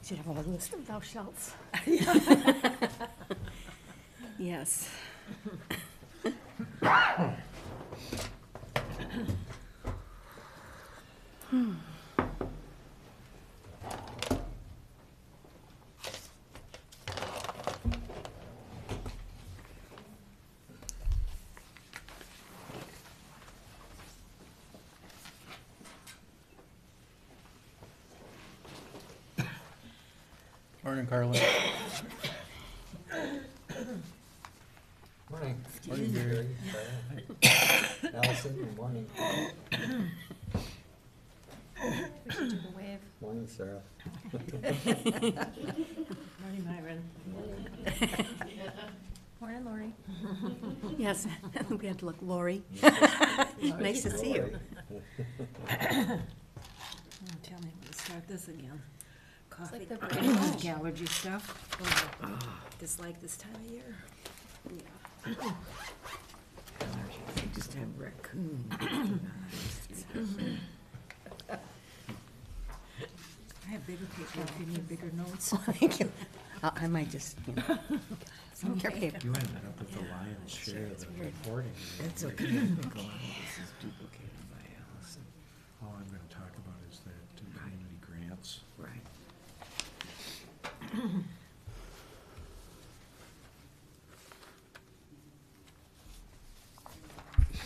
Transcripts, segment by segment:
Should have a list of thou shalts. Yes. Morning, Carla. Morning. Morning, Gary. Allison, good morning. We should do the wave. Morning, Sarah. Morning, Myron. Morning, Lori. Yes, we had to look, Lori. Nice to see you. Oh, tell me when to start this again. Coffee, like the break. allergy stuff. Dislike this time of year. I just have raccoon. I have bigger paper if you need bigger notes. Thank you. I might just, some care paper. You ended up with the lion's share of the reporting. That's okay. This is duplicated by Allison. All I'm gonna talk about is that community grants. Right.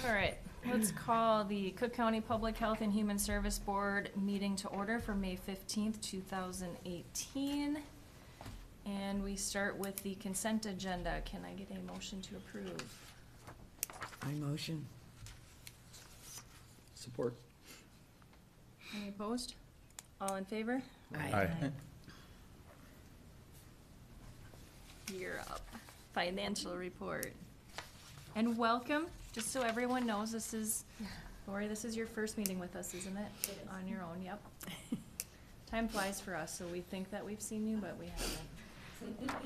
All right, let's call the Cook County Public Health and Human Service Board meeting to order for May 15th, 2018. And we start with the consent agenda. Can I get a motion to approve? I motion. Support. Any opposed? All in favor? Aye. You're up. Financial report. And welcome, just so everyone knows, this is, Lori, this is your first meeting with us, isn't it? It is. On your own, yep. Time flies for us, so we think that we've seen you, but we haven't.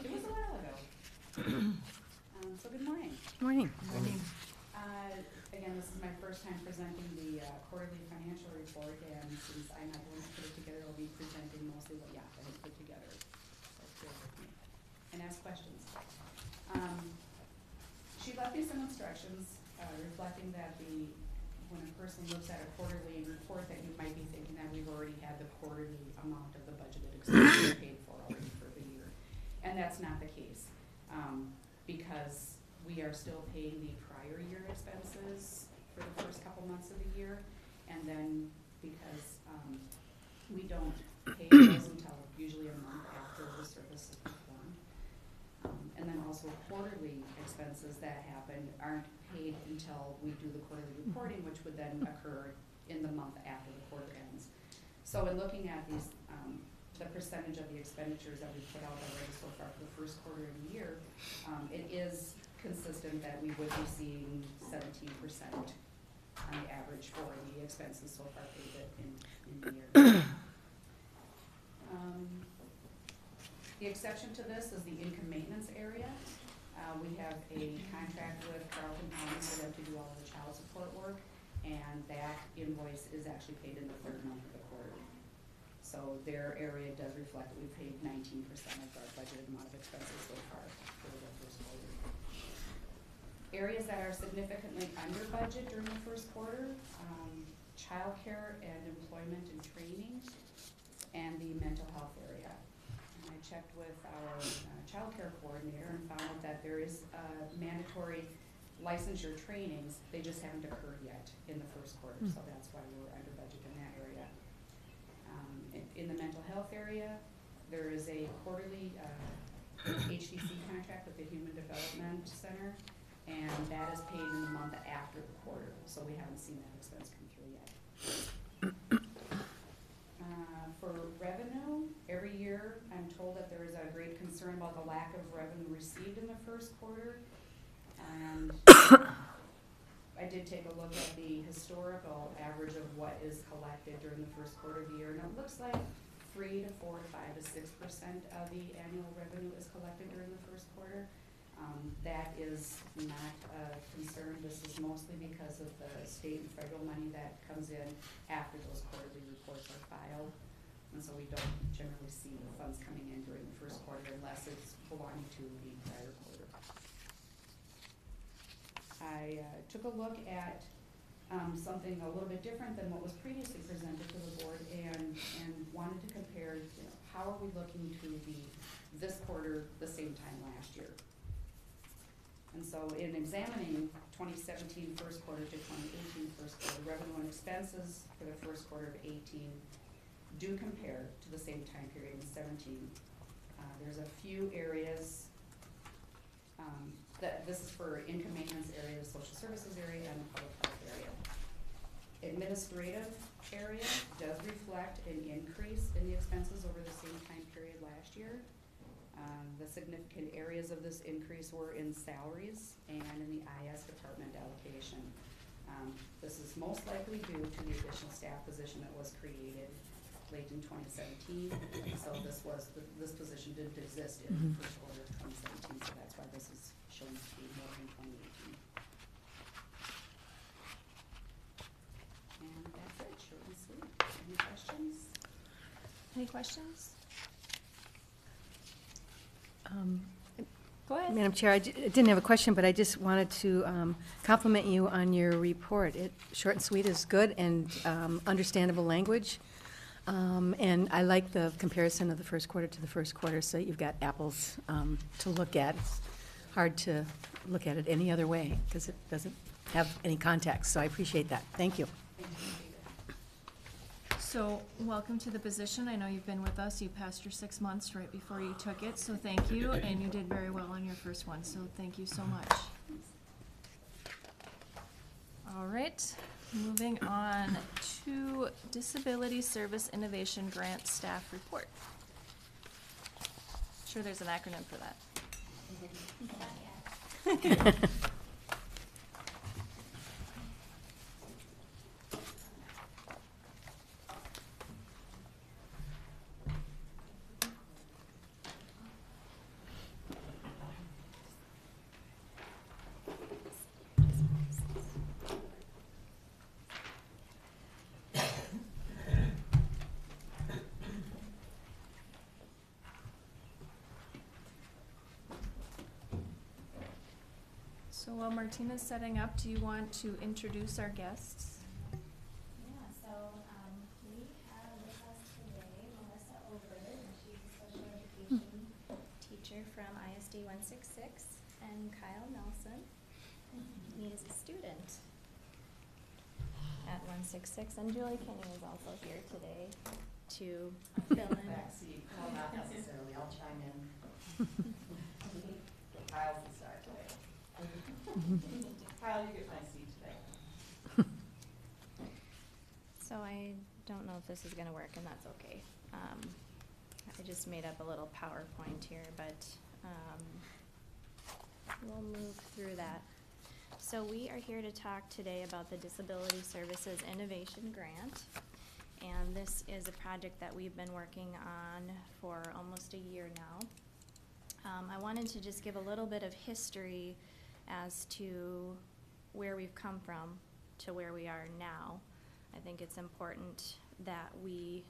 It was a while ago. So good morning. Morning. Morning. Again, this is my first time presenting the quarterly financial report, and since I'm not going to put it together, I'll be presenting mostly what Yapa has put together. So bear with me and ask questions. She left me some instructions reflecting that when a person looks at a quarterly report, that you might be thinking that we've already had the quarterly amount of the budgeted expenses paid for already for the year. And that's not the case, because we are still paying the prior year expenses for the first couple months of the year. And then because we don't pay those until usually a month after the service is performed. And then also quarterly expenses that happen aren't paid until we do the quarterly reporting, which would then occur in the month after the quarter ends. So in looking at these, the percentage of the expenditures that we put out already so far for the first quarter of the year, it is consistent that we would be seeing 17% on the average for the expenses so far paid in the year. The exception to this is the income maintenance area. We have a contract with Carlton County for them to do all the child support work, and that invoice is actually paid in the third month of the quarter. So their area does reflect that we paid 19% of our budgeted amount of expenses so far for the first quarter. Areas that are significantly under budget during the first quarter, childcare and employment and training, and the mental health area. And I checked with our childcare coordinator and found out that there is mandatory licensure trainings. They just haven't occurred yet in the first quarter, so that's why we're under budget in that area. In the mental health area, there is a quarterly HDC contract with the Human Development Center, and that is paid in the month after the quarter, so we haven't seen that expense come through yet. For revenue, every year I'm told that there is a great concern about the lack of revenue received in the first quarter, and I did take a look at the historical average of what is collected during the first quarter of the year, and it looks like 3 to 4 to 5 to 6% of the annual revenue is collected during the first quarter. That is not a concern. This is mostly because of the state and federal money that comes in after those quarterly reports are filed. And so we don't generally see the funds coming in during the first quarter unless it's belonging to the prior quarter. I took a look at something a little bit different than what was previously presented to the board and wanted to compare, you know, how are we looking to be this quarter the same time last year. And so in examining 2017 first quarter to 2018 first quarter, revenue and expenses for the first quarter of 18 do compare to the same time period in 17. There's a few areas that this is for income maintenance area, the social services area, and the public health area. Administrative area does reflect an increase in the expenses over the same time period last year. The significant areas of this increase were in salaries and in the IS department allocation. This is most likely due to the additional staff position that was created late in 2017. So this position didn't exist in the first quarter of 2017, so that's why this is shown to be more in 2018. And that's it, short and sweet. Any questions? Any questions? Go ahead. Madam Chair, I didn't have a question, but I just wanted to compliment you on your report. Short and sweet is good and understandable language. And I like the comparison of the first quarter to the first quarter, so you've got apples to look at. It's hard to look at it any other way because it doesn't have any context, so I appreciate that. Thank you. So, welcome to the position. I know you've been with us. You passed your 6 months right before you took it, so thank you. And you did very well on your first one, so thank you so much. All right, moving on to Disability Service Innovation Grant Staff Report. Sure there's an acronym for that. So while Martina's setting up, do you want to introduce our guests? Yeah, so we have with us today Melissa Oberg, and she's a special education teacher from ISD 166, and Kyle Nelson. He is a student at 166, and Julie Kenny is also here today to fill in. Backseat, well, not necessarily, I'll chime in. Kyle's the star today. Kyle, you get my seat today. So I don't know if this is gonna work, and that's okay. I just made up a little PowerPoint here, but we'll move through that. So we are here to talk today about the Disability Services Innovation Grant. And this is a project that we've been working on for almost a year now. I wanted to just give a little bit of history as to where we've come from to where we are now. I think it's important that we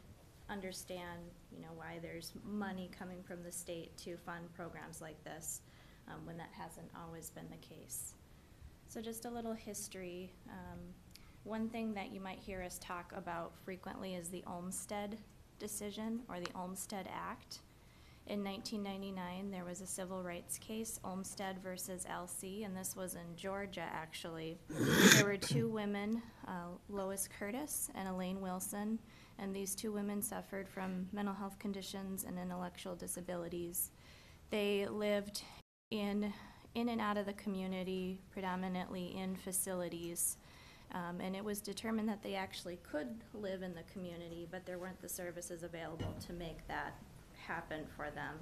understand, you know, why there's money coming from the state to fund programs like this, when that hasn't always been the case. So just a little history. One thing that you might hear us talk about frequently is the Olmstead decision, or the Olmstead Act. In 1999, there was a civil rights case, Olmstead versus LC, and this was in Georgia, actually. There were two women, Lois Curtis and Elaine Wilson, and these two women suffered from mental health conditions and intellectual disabilities. They lived in and out of the community, predominantly in facilities, and it was determined that they actually could live in the community, but there weren't the services available to make that happen for them.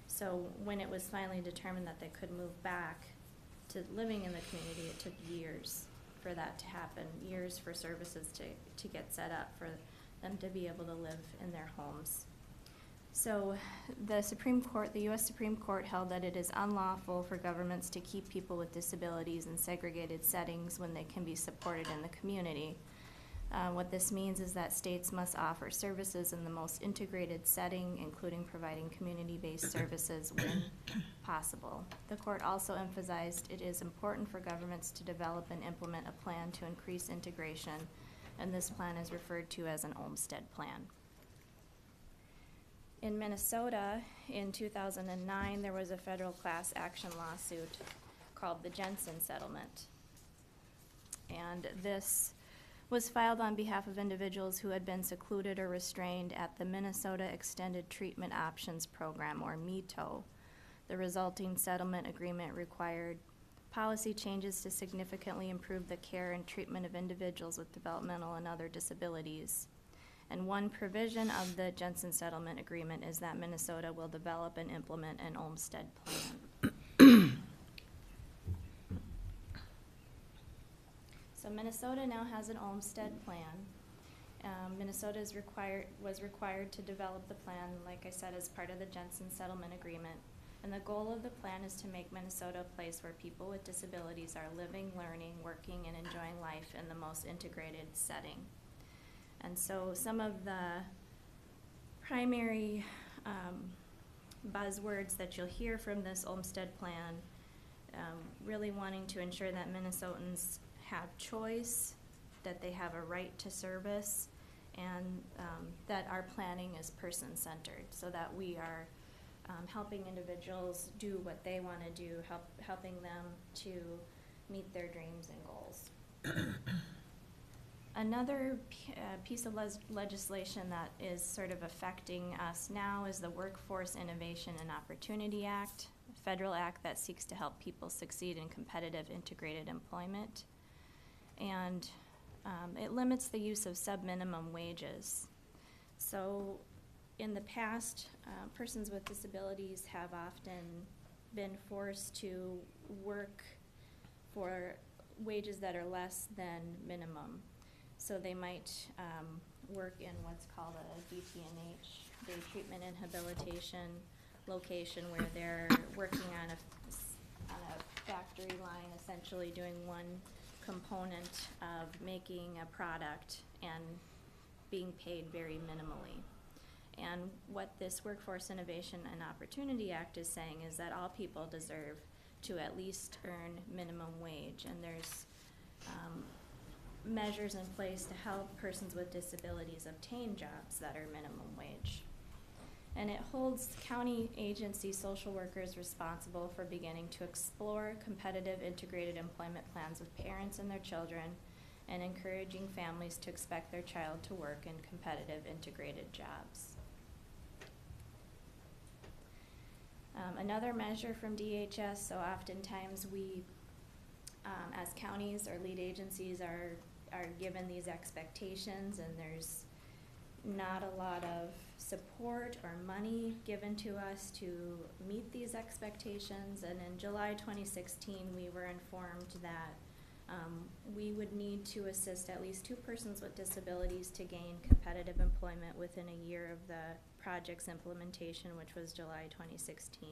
So when it was finally determined that they could move back to living in the community, it took years for that to happen, years for services to get set up for them to be able to live in their homes. So the Supreme Court, the U.S. Supreme Court held that it is unlawful for governments to keep people with disabilities in segregated settings when they can be supported in the community. What this means is that states must offer services in the most integrated setting, including providing community-based services when possible. The court also emphasized it is important for governments to develop and implement a plan to increase integration, and this plan is referred to as an Olmsted Plan. In Minnesota, in 2009, there was a federal class action lawsuit called the Jensen Settlement. And this was filed on behalf of individuals who had been secluded or restrained at the Minnesota Extended Treatment Options Program, or METO. The resulting settlement agreement required policy changes to significantly improve the care and treatment of individuals with developmental and other disabilities. And one provision of the Jensen Settlement Agreement is that Minnesota will develop and implement an Olmsted Plan. So Minnesota now has an Olmsted Plan. Minnesota was required to develop the plan, like I said, as part of the Jensen Settlement Agreement. And the goal of the plan is to make Minnesota a place where people with disabilities are living, learning, working, and enjoying life in the most integrated setting. And so some of the primary buzzwords that you'll hear from this Olmsted Plan, really wanting to ensure that Minnesotans have choice, that they have a right to service, and that our planning is person-centered, so that we are helping individuals do what they want to do, helping them to meet their dreams and goals. Another piece of legislation that is sort of affecting us now is the Workforce Innovation and Opportunity Act, a federal act that seeks to help people succeed in competitive integrated employment. And it limits the use of sub-minimum wages. So in the past, persons with disabilities have often been forced to work for wages that are less than minimum. So they might work in what's called a DT&H, day treatment and habilitation location, where they're working on a factory line, essentially doing one component of making a product and being paid very minimally. And what this Workforce Innovation and Opportunity Act is saying is that all people deserve to at least earn minimum wage, and there's measures in place to help persons with disabilities obtain jobs that are minimum wage. And it holds county agency social workers responsible for beginning to explore competitive integrated employment plans with parents and their children, and encouraging families to expect their child to work in competitive integrated jobs. Another measure from DHS, so oftentimes we, as counties or lead agencies, are given these expectations, and there's not a lot of support or money given to us to meet these expectations. And in July 2016, we were informed that we would need to assist at least 2 persons with disabilities to gain competitive employment within a year of the project's implementation, which was July 2016,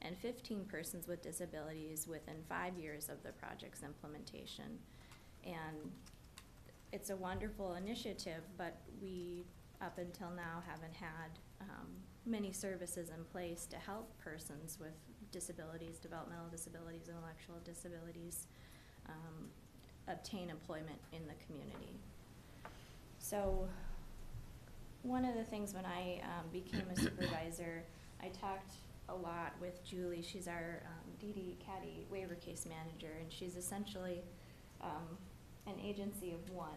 and 15 persons with disabilities within 5 years of the project's implementation. And it's a wonderful initiative, but we, up until now, haven't had many services in place to help persons with disabilities, developmental disabilities, intellectual disabilities, obtain employment in the community. So one of the things when I became a supervisor, I talked a lot with Julie. She's our DD Caddy waiver case manager, and she's essentially an agency of one.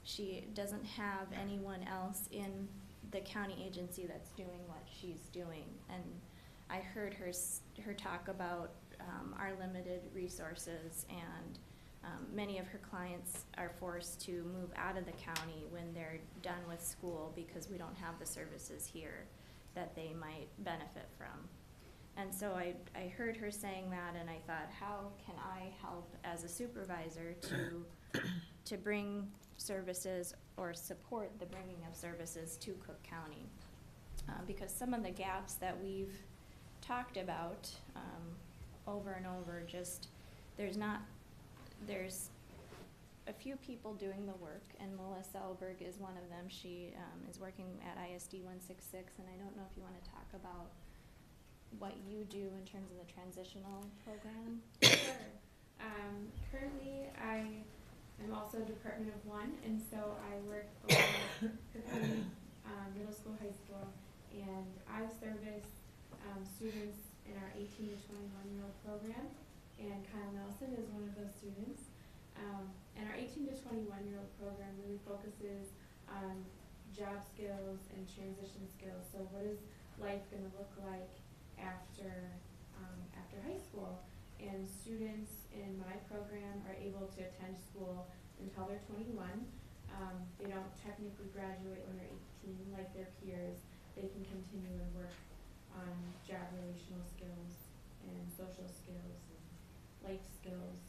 She doesn't have anyone else in the county agency that's doing what she's doing. And I heard her talk about our limited resources, and many of her clients are forced to move out of the county when they're done with school because we don't have the services here that they might benefit from. And so I heard her saying that, and I thought, how can I help as a supervisor to bring services or support the bringing of services to Cook County? Because some of the gaps that we've talked about a few people doing the work, and Melissa Elberg is one of them. She is working at ISD 166, and I don't know if you want to talk about what you do in terms of the transitional program. Sure. Currently, I am also Department of One, and so I work over Cookeville Middle School, High School, and I service students in our 18 to 21-year-old program, and Kyle Nelson is one of those students. And our 18 to 21-year-old program really focuses on job skills and transition skills. So what is life going to look like after high school? And students in my program are able to attend school until they're 21. They don't technically graduate when they're 18 like their peers. They can continue and work on job relational skills and social skills and life skills.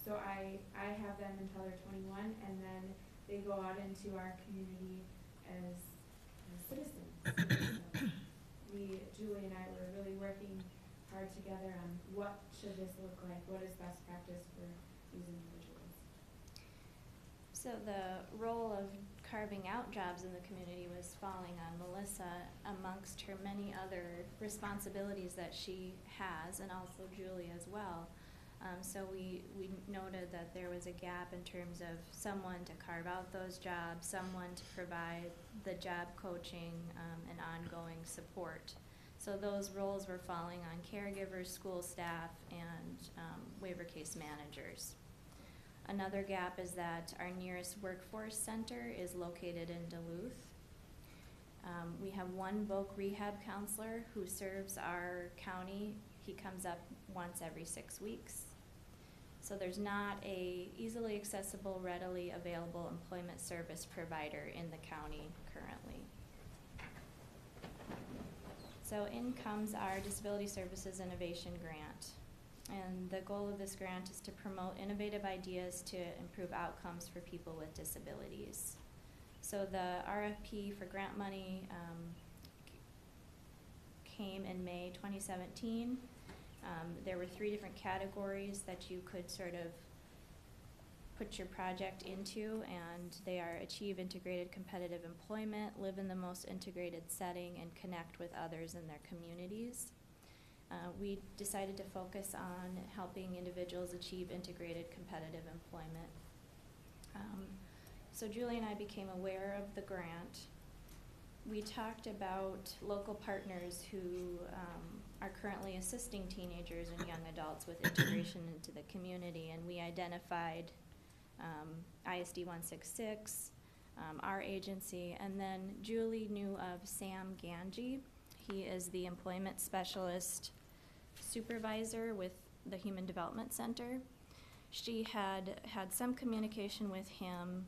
So I have them until they're 21, and then they go out into our community as citizens. So Julie and I were really working hard together on what should this look like, what is best practice for these individuals. So the role of carving out jobs in the community was falling on Melissa amongst her many other responsibilities that she has, and also Julie as well. So we noted that there was a gap in terms of someone to carve out those jobs, someone to provide the job coaching and ongoing support. So those roles were falling on caregivers, school staff, and waiver case managers. Another gap is that our nearest workforce center is located in Duluth. We have one voc rehab counselor who serves our county. He comes up once every 6 weeks. So there's not a easily accessible, readily available employment service provider in the county currently. So in comes our Disability Services Innovation Grant. And the goal of this grant is to promote innovative ideas to improve outcomes for people with disabilities. So the RFP for grant money came in May 2017. There were 3 different categories that you could sort of put your project into, and they are achieve integrated competitive employment, live in the most integrated setting, and connect with others in their communities. We decided to focus on helping individuals achieve integrated competitive employment. So Julie and I became aware of the grant. We talked about local partners who are currently assisting teenagers and young adults with integration into the community, and we identified ISD 166, our agency, and then Julie knew of Sam Ganji. He is the employment specialist supervisor with the Human Development Center. She had some communication with him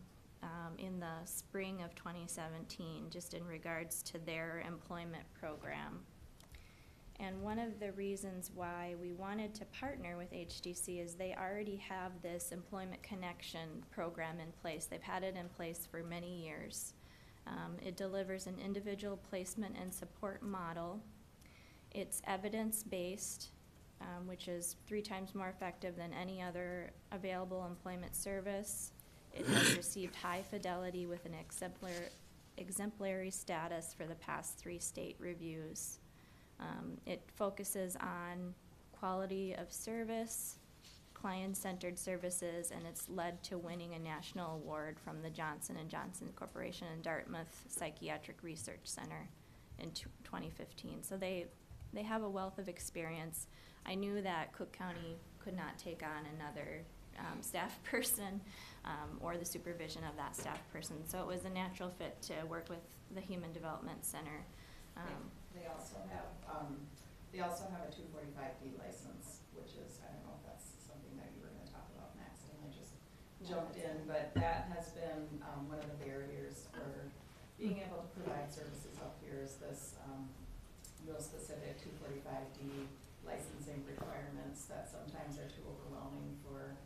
in the spring of 2017, just in regards to their employment program. And one of the reasons why we wanted to partner with HDC is they already have this Employment Connection program in place. They've had it in place for many years. It delivers an individual placement and support model. It's evidence-based, which is 3 times more effective than any other available employment service. It has received high fidelity with an exemplary status for the past 3 state reviews. It focuses on quality of service, client-centered services, and it's led to winning a national award from the Johnson & Johnson Corporation and Dartmouth Psychiatric Research Center in 2015. So they have a wealth of experience. I knew that Cook County could not take on another staff person or the supervision of that staff person. So it was a natural fit to work with the Human Development Center. They also have a 245D license, which is, I don't know if that's something that you were going to talk about next, and I just jumped in, but that has been one of the barriers for being able to provide services up here is this real specific 245D licensing requirements that sometimes are too overwhelming for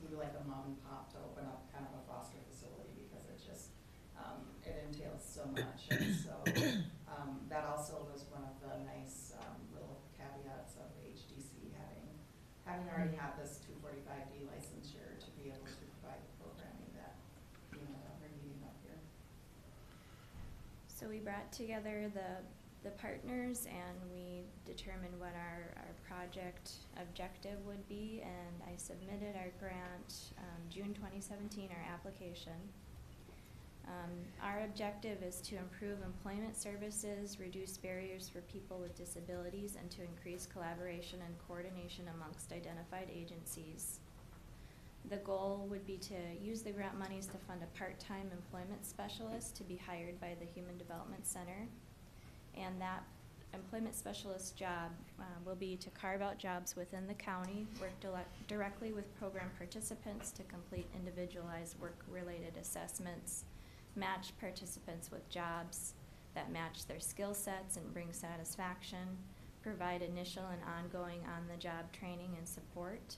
you like a mom and pop to open up kind of a foster facility, because it just it entails so much. And so that also was one of the nice little caveats of HDC having already had this 245D licensure So we brought together the partners and we determined what our project objective would be, and I submitted our grant, June 2017, our application. Our objective is to improve employment services, reduce barriers for people with disabilities, and to increase collaboration and coordination amongst identified agencies. The goal would be to use the grant monies to fund a part-time employment specialist to be hired by the Human Development Center. And that employment specialist job will be to carve out jobs within the county, work directly with program participants to complete individualized work-related assessments, match participants with jobs that match their skill sets and bring satisfaction, provide initial and ongoing on-the-job training and support,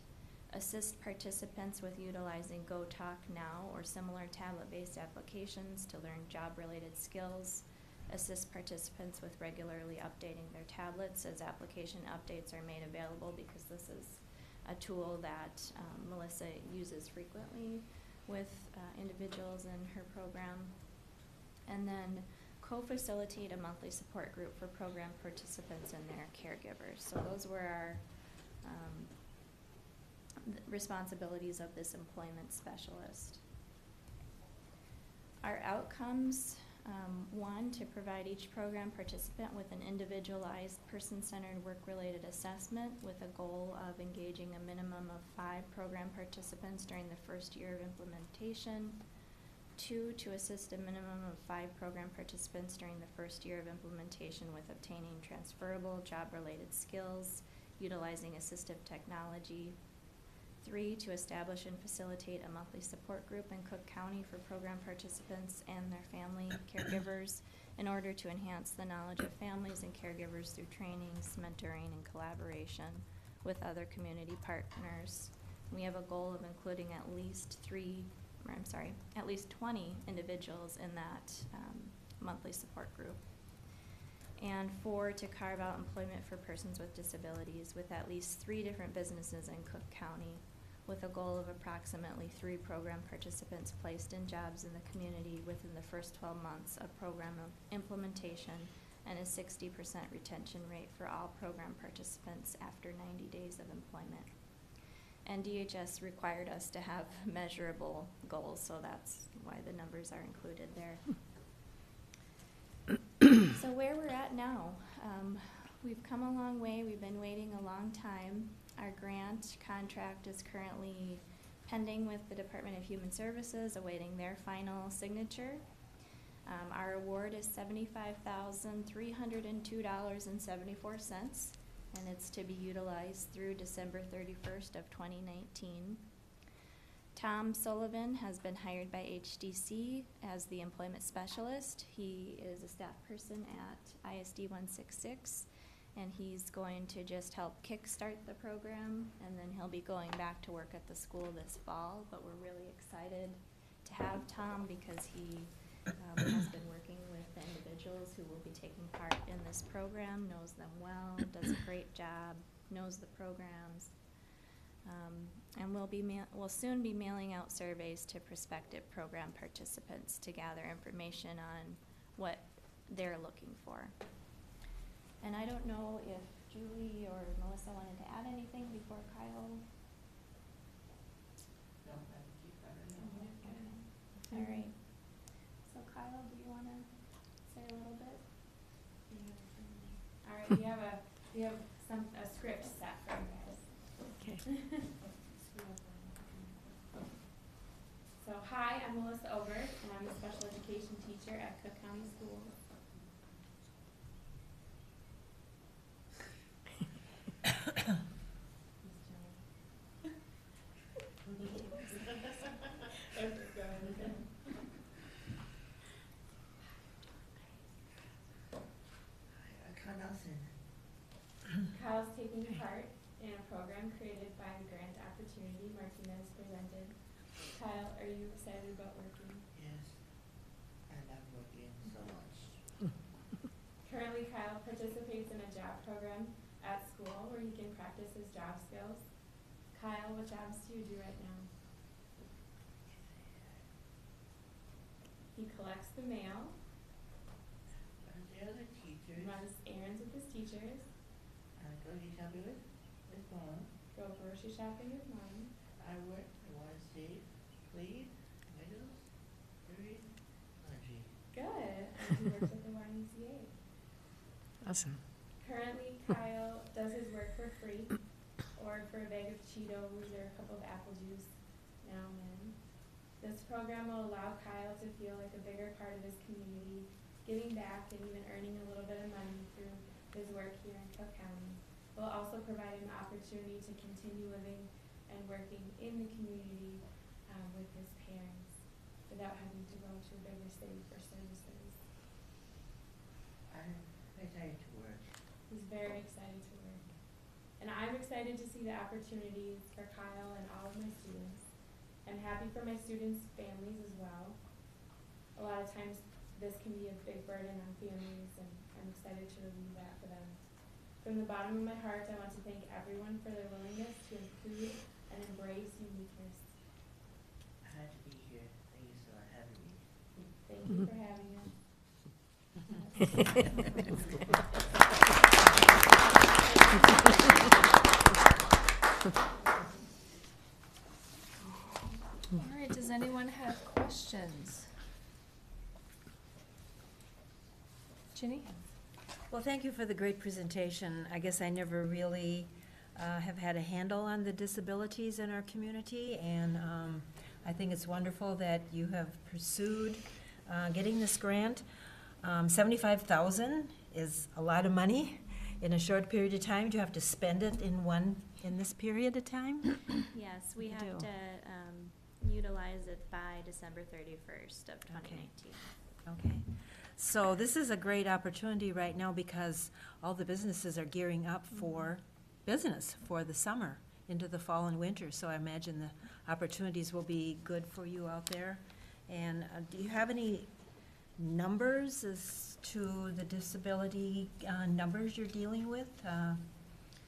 assist participants with utilizing GoTalkNow or similar tablet-based applications to learn job-related skills, assist participants with regularly updating their tablets as application updates are made available, because this is a tool that Melissa uses frequently with individuals in her program. And then co-facilitate a monthly support group for program participants and their caregivers. So those were our responsibilities of this employment specialist. Our outcomes, one, to provide each program participant with an individualized, person-centered, work-related assessment with a goal of engaging a minimum of 5 program participants during the first year of implementation. 2, to assist a minimum of 5 program participants during the first year of implementation with obtaining transferable job-related skills, utilizing assistive technology. 3, to establish and facilitate a monthly support group in Cook County for program participants and their family caregivers in order to enhance the knowledge of families and caregivers through trainings, mentoring, and collaboration with other community partners. We have a goal of including at least 20 individuals in that monthly support group. And 4, to carve out employment for persons with disabilities with at least 3 different businesses in Cook County, with a goal of approximately 3 program participants placed in jobs in the community within the first 12 months of program implementation, and a 60% retention rate for all program participants after 90 days of employment. And DHS required us to have measurable goals, so that's why the numbers are included there. So where we're at now, we've come a long way. We've been waiting a long time. Our grant contract is currently pending with the Department of Human Services, awaiting their final signature. Our award is $75,302.74, and it's to be utilized through December 31st of 2019. Tom Sullivan has been hired by HDC as the employment specialist. He is a staff person at ISD 166, and he's going to just help kickstart the program, and then he'll be going back to work at the school this fall. But we're really excited to have Tom because he has been working with the individuals who will be taking part in this program, knows them well, does a great job, knows the programs. And we'll soon be mailing out surveys to prospective program participants to gather information on what they're looking for. And I don't know if Julie or Melissa wanted to add anything before Kyle. No, I think you covered it. All right. So Kyle, do you want to say a little bit? All right, we have a script set for you guys. Okay. So hi, I'm Melissa Obert, and I'm a special education teacher at Cook County Schools. Kyle's taking part in a program created by the Grant Opportunity Martinez presented. Kyle, are you excited about working? Yes, I love working so much. Currently, Kyle participates in a job program at school where he can practice his job skills. Kyle, what jobs do you do right now? He collects the mail. teachers. Grocery shopping with mom. Go grocery shopping with mom. I work at Water State, Cleve, Meadows, Erie, Laundry. Good. And he works at the YMCA. Awesome. Currently, Kyle does his work for free, or for a bag of Cheetos or a cup of apple juice now and then. This program will allow Kyle to feel like a bigger part of his community, giving back and even earning a little bit of money through his work here in Cook County. It will also provide him the opportunity to continue living and working in the community with his parents without having to go to a bigger city for services. I'm excited to work. He's very excited to work. And I'm excited to see the opportunities for Kyle and all of my students. I'm happy for my students' families as well. A lot of times this can be a big burden on families, and I'm excited to relieve that for them. From the bottom of my heart, I want to thank everyone for their willingness to include and embrace uniqueness. I had to be here. Thank you for having me. Thank you for having us. All right, does anyone have questions? Ginny? Well, thank you for the great presentation. I guess I never really have had a handle on the disabilities in our community, and I think it's wonderful that you have pursued getting this grant. $75,000 is a lot of money in a short period of time. Do you have to spend it in this period of time? Yes, we You have do. to utilize it by December 31st of 2019. Okay. So this is a great opportunity right now because all the businesses are gearing up for business for the summer into the fall and winter. So I imagine the opportunities will be good for you out there. And do you have any numbers as to the disability numbers you're dealing with,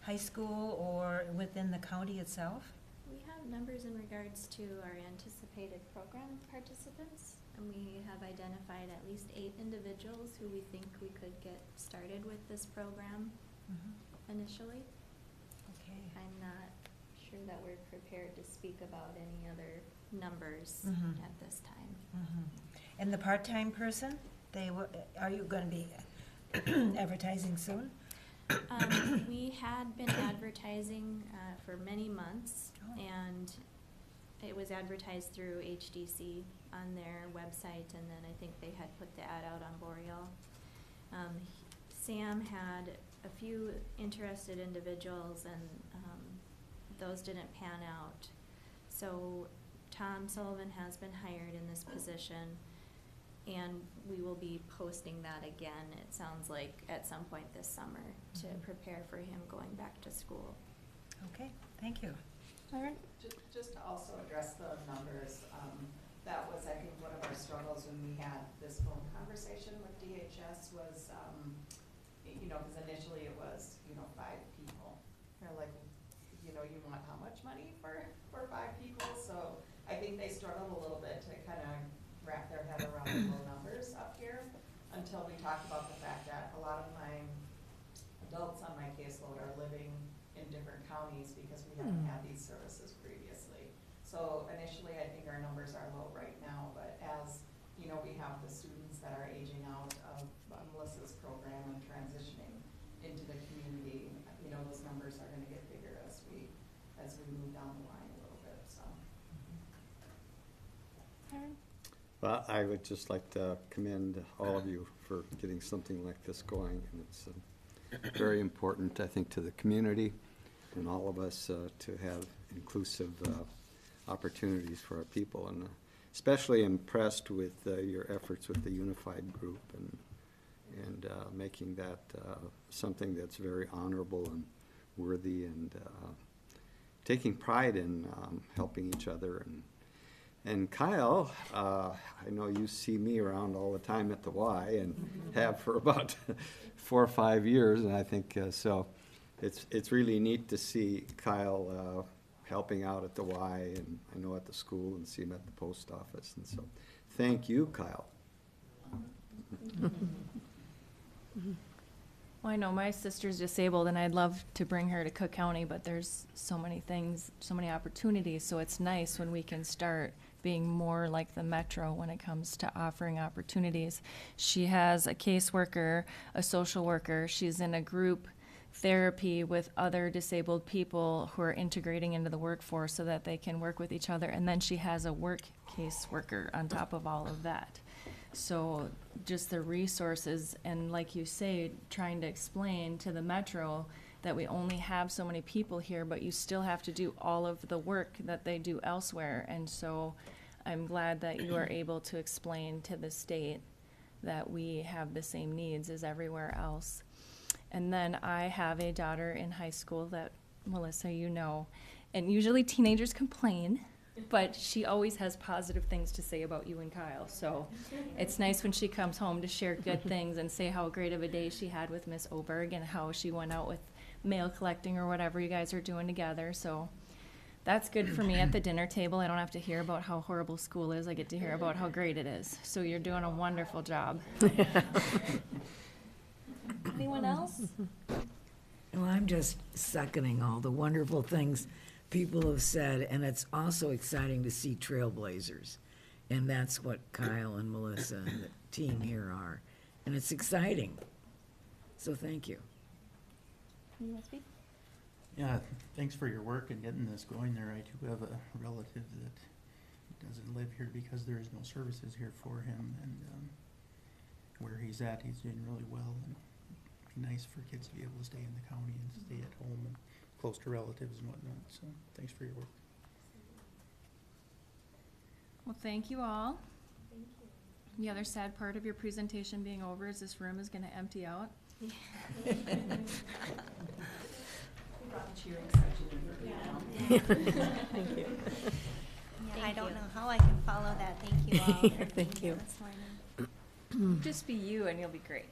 high school or within the county itself? We have numbers in regards to our anticipated program participants, and we have identified at least 8 individuals who we think we could get started with this program initially. Okay. I'm not sure that we're prepared to speak about any other numbers Mhm. at this time. And the part-time person, are you going to be advertising soon? We had been advertising for many months, Oh. and it was advertised through HDC on their website, and then I think they had put the ad out on Boreal. Sam had a few interested individuals, and those didn't pan out. So Tom Sullivan has been hired in this position, and we will be posting that again, it sounds like, at some point this summer to prepare for him going back to school. Okay, thank you. Lauren? Just to also address the numbers, that was, I think, one of our struggles when we had this phone conversation with DHS was, because initially it was, 5 people. They're like, you want how much money for 5 people? So I think they struggled a little bit to kind of wrap their head around the low numbers up here until we talked about the fact that a lot of my adults on my caseload are living in different counties because we haven't had these services previously. So initially, I think our numbers are low right now, but as, we have the students that are aging out of Melissa's program and transitioning into the community, those numbers are gonna get bigger as we move down the line a little bit, so. Aaron? Well, I would just like to commend all of you for getting something like this going, and it's very important, I think, to the community and all of us to have inclusive opportunities for our people, and especially impressed with your efforts with the Unified Group and making that something that's very honorable and worthy, and taking pride in helping each other. And Kyle, I know you see me around all the time at the Y and have for about 4 or 5 years, and I think so. It's really neat to see Kyle helping out at the Y, and I know at the school, and see him at the post office, and so thank you, Kyle. Well, I know my sister's disabled and I'd love to bring her to Cook County, but there's so many things, so many opportunities, so it's nice when we can start being more like the Metro when it comes to offering opportunities. She has a caseworker, a social worker, she's in a group therapy with other disabled people who are integrating into the workforce so that they can work with each other, and then she has a work caseworker on top of all of that. So just the resources, and like you say, trying to explain to the Metro that we only have so many people here, but you still have to do all of the work that they do elsewhere. And so I'm glad that you are able to explain to the state that we have the same needs as everywhere else. And then I have a daughter in high school that, Melissa, you know, and usually teenagers complain, but she always has positive things to say about you and Kyle. So it's nice when she comes home to share good things and say how great of a day she had with Miss Oberg and how she went out with mail collecting or whatever you guys are doing together. So that's good for me at the dinner table. I don't have to hear about how horrible school is. I get to hear about how great it is. So you're doing a wonderful job. Anyone else? Well, I'm just seconding all the wonderful things people have said, and it's also exciting to see trailblazers. And that's what Kyle and Melissa and the team here are. And it's exciting. So thank you. You want to speak? Yeah, thanks for your work and getting this going there. I do have a relative that doesn't live here because there is no services here for him, and where he's at, he's doing really well, and it'd be nice for kids to be able to stay in the county and stay at home and close to relatives and whatnot, so thanks for your work. Well, thank you all. Thank you. The other sad part of your presentation being over is this room is going to empty out. Thank you. Yeah, I don't know how I can follow that. Thank you all for being Thank here you. this morning. Just be you and you'll be great.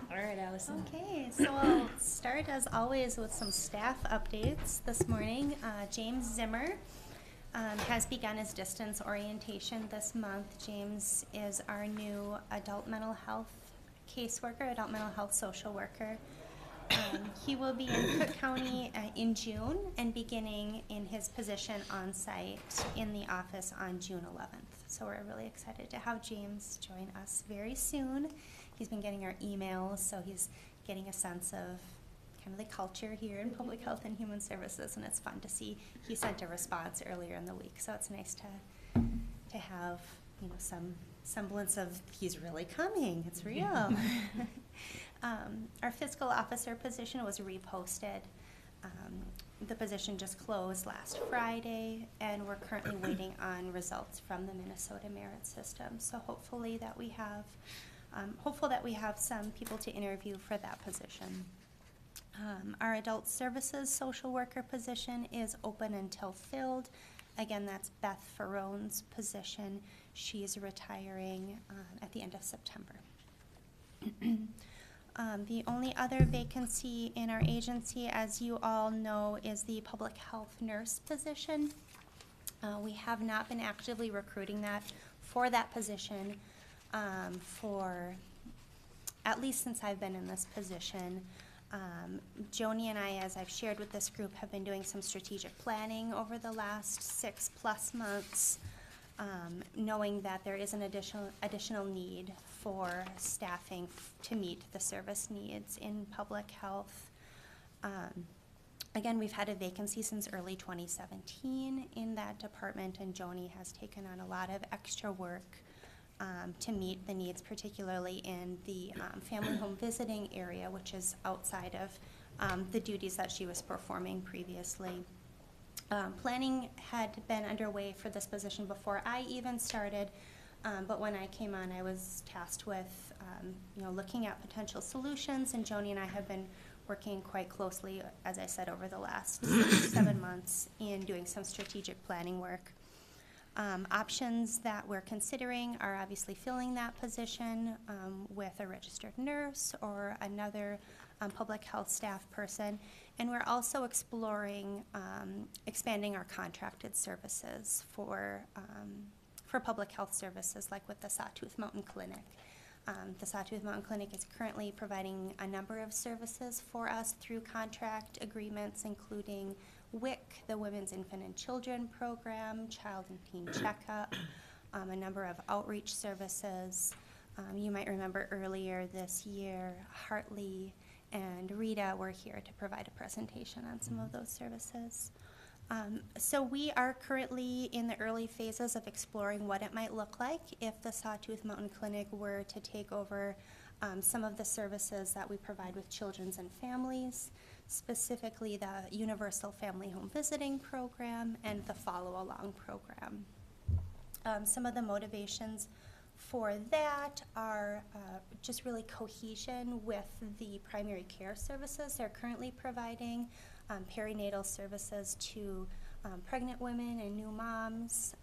All right, Allison. Okay, so I'll start as always with some staff updates this morning. James Zimmer has begun his distance orientation this month. James is our new adult mental health caseworker, adult mental health social worker. He will be in Cook County in June and beginning in his position on site in the office on June 11th. So we're really excited to have James join us very soon. He's been getting our emails, so he's getting a sense of kind of the culture here in Public Health and Human Services, and it's fun to see. He sent a response earlier in the week, so it's nice to have, you know, some semblance of he's really coming. It's real. Our fiscal officer position was reposted. The position just closed last Friday, and we're currently waiting on results from the Minnesota Merit System. So hopefully that we have, hopeful that we have some people to interview for that position. Our adult services social worker position is open until filled. Again, that's Beth Ferrone's position. She's retiring at the end of September. The only other vacancy in our agency, as you all know, is the public health nurse position. We have not been actively recruiting for that position for at least since I've been in this position. Joni and I, as I've shared with this group, have been doing some strategic planning over the last 6+ months, knowing that there is an additional need for staffing to meet the service needs in public health. Again, we've had a vacancy since early 2017 in that department, and Joni has taken on a lot of extra work to meet the needs, particularly in the family home visiting area, which is outside of the duties that she was performing previously. Planning had been underway for this position before I even started, but when I came on, I was tasked with looking at potential solutions, and Joni and I have been working quite closely, as I said, over the last 6 to 7 months in doing some strategic planning work. Options that we're considering are obviously filling that position with a registered nurse or another public health staff person. And we're also exploring expanding our contracted services for public health services, like with the Sawtooth Mountain Clinic. The Sawtooth Mountain Clinic is currently providing a number of services for us through contract agreements, including WIC, the Women's Infant and Children Program, Child and Teen Checkup, a number of outreach services. You might remember earlier this year, Hartley and Rita were here to provide a presentation on some of those services. So we are currently in the early phases of exploring what it might look like if the Sawtooth Mountain Clinic were to take over some of the services that we provide with children's and families, specifically the Universal Family Home Visiting Program and the Follow Along Program. Some of the motivations for that are just really cohesion with the primary care services they're currently providing, perinatal services to pregnant women and new moms.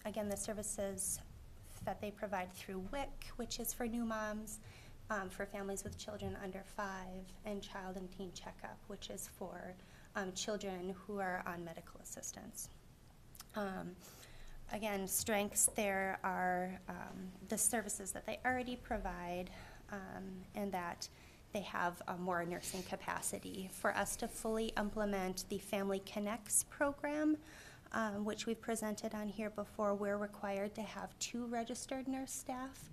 Again, the services that they provide through WIC, which is for new moms, for families with children under 5, and Child and Teen Checkup, which is for children who are on medical assistance. Again, strengths there are the services that they already provide, and that they have more nursing capacity. For us to fully implement the Family Connects program, which we've presented on here before, we're required to have 2 registered nurse staff.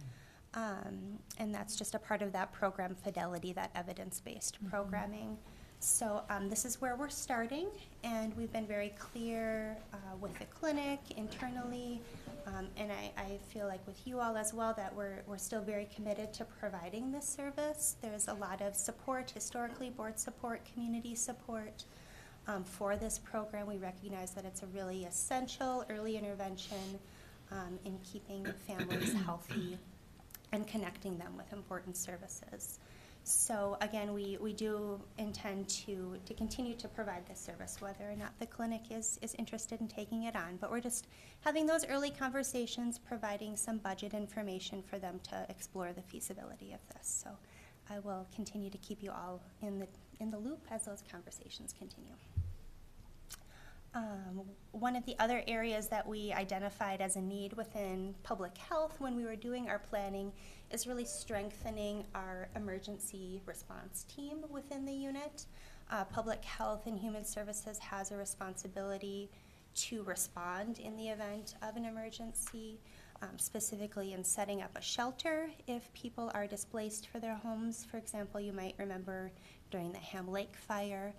And that's just a part of that program fidelity, that evidence-based programming. So this is where we're starting, and we've been very clear with the clinic internally, and I feel like with you all as well that we're still very committed to providing this service. There's a lot of support, historically board support, community support for this program. We recognize that it's a really essential early intervention in keeping families healthy and connecting them with important services. So again, we do intend to continue to provide this service, whether or not the clinic is interested in taking it on. But we're just having those early conversations, providing some budget information for them to explore the feasibility of this. So I will continue to keep you all in the loop as those conversations continue. One of the other areas that we identified as a need within public health when we were doing our planning is really strengthening our emergency response team within the unit. Public Health and Human Services has a responsibility to respond in the event of an emergency, specifically in setting up a shelter if people are displaced for their homes. For example, you might remember during the Ham Lake fire,